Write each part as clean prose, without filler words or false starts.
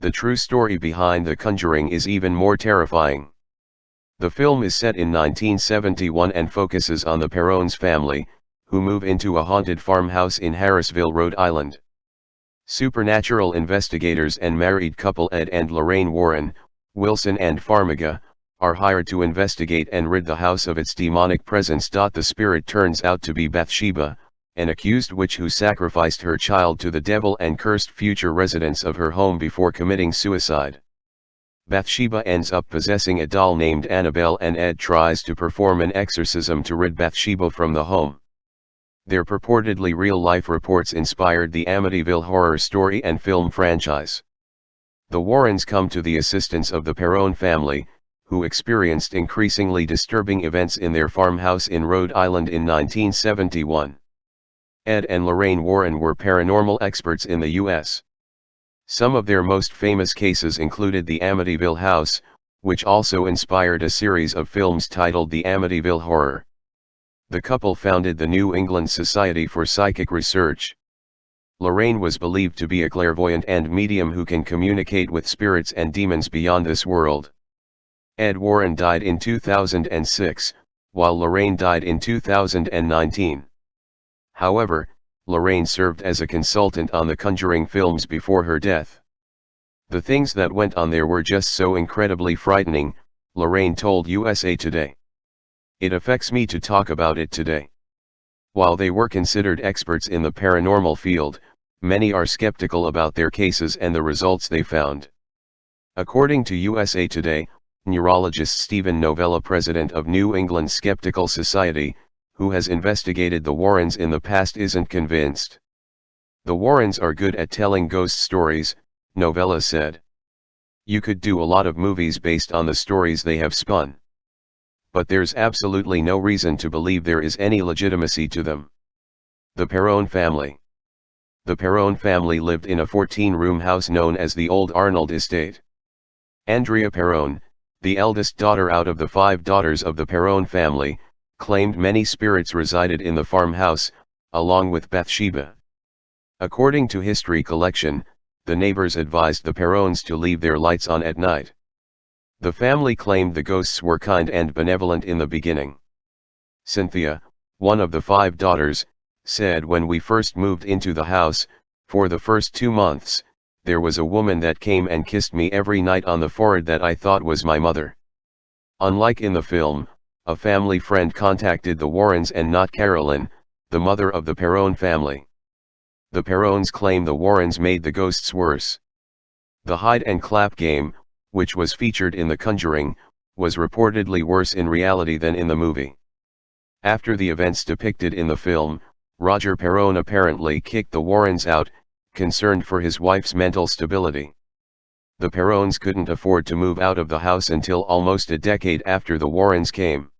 The true story behind The Conjuring is even more terrifying. The film is set in 1971 and focuses on the Perrons family, who move into a haunted farmhouse in Harrisville, Rhode Island. Supernatural investigators and married couple Ed and Lorraine Warren, Wilson and Farmiga, are hired to investigate and rid the house of its demonic presence. The spirit turns out to be Bathsheba, an accused witch who sacrificed her child to the devil and cursed future residents of her home before committing suicide. Bathsheba ends up possessing a doll named Annabelle, and Ed tries to perform an exorcism to rid Bathsheba from the home. Their purportedly real-life reports inspired the Amityville horror story and film franchise. The Warrens come to the assistance of the Perron family, who experienced increasingly disturbing events in their farmhouse in Rhode Island in 1971. Ed and Lorraine Warren were paranormal experts in the U.S. Some of their most famous cases included the Amityville house, which also inspired a series of films titled The Amityville Horror. The couple founded the New England Society for Psychic Research. Lorraine was believed to be a clairvoyant and medium who can communicate with spirits and demons beyond this world. Ed Warren died in 2006, while Lorraine died in 2019. However, Lorraine served as a consultant on the Conjuring films before her death. The things that went on there were just so incredibly frightening, Lorraine told USA Today. It affects me to talk about it today. While they were considered experts in the paranormal field, many are skeptical about their cases and the results they found. According to USA Today, neurologist Stephen Novella, president of New England Skeptical Society, who has investigated the Warrens in the past, isn't convinced. The Warrens are good at telling ghost stories, Novella said. You could do a lot of movies based on the stories they have spun. But there's absolutely no reason to believe there is any legitimacy to them. The Perron family. The Perron family lived in a 14-room house known as the Old Arnold Estate. Andrea Perron, the eldest daughter out of the 5 daughters of the Perron family, claimed many spirits resided in the farmhouse, along with Bathsheba. According to History Collection, the neighbors advised the Perrons to leave their lights on at night. The family claimed the ghosts were kind and benevolent in the beginning. Cynthia, one of the 5 daughters, said, when we first moved into the house, for the first 2 months, there was a woman that came and kissed me every night on the forehead that I thought was my mother. Unlike in the film, a family friend contacted the Warrens and not Carolyn, the mother of the Perron family. The Perrons claim the Warrens made the ghosts worse. The hide and clap game, which was featured in The Conjuring, was reportedly worse in reality than in the movie. After the events depicted in the film, Roger Perron apparently kicked the Warrens out, concerned for his wife's mental stability. The Perrons couldn't afford to move out of the house until almost a decade after the Warrens came.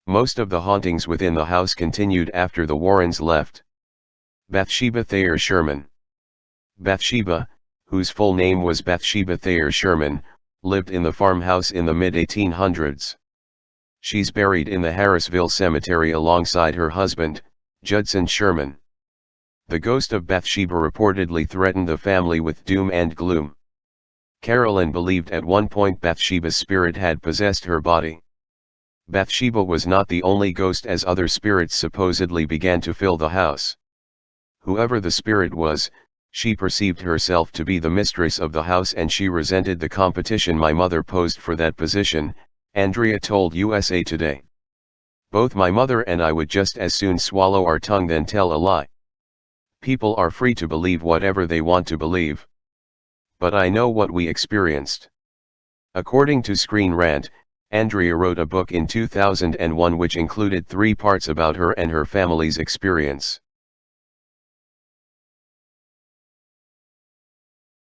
Most of the hauntings within the house continued after the Warrens left. Bathsheba Thayer Sherman. Bathsheba, whose full name was Bathsheba Thayer Sherman, lived in the farmhouse in the mid-1800s. She's buried in the Harrisville Cemetery alongside her husband, Judson Sherman. The ghost of Bathsheba reportedly threatened the family with doom and gloom. Carolyn believed at one point Bathsheba's spirit had possessed her body. Bathsheba was not the only ghost, as other spirits supposedly began to fill the house. Whoever the spirit was, she perceived herself to be the mistress of the house and she resented the competition. My mother posed for that position, Andrea told USA Today. Both my mother and I would just as soon swallow our tongue than tell a lie. People are free to believe whatever they want to believe. But I know what we experienced. According to Screen Rant, Andrea wrote a book in 2001 which included 3 parts about her and her family's experience.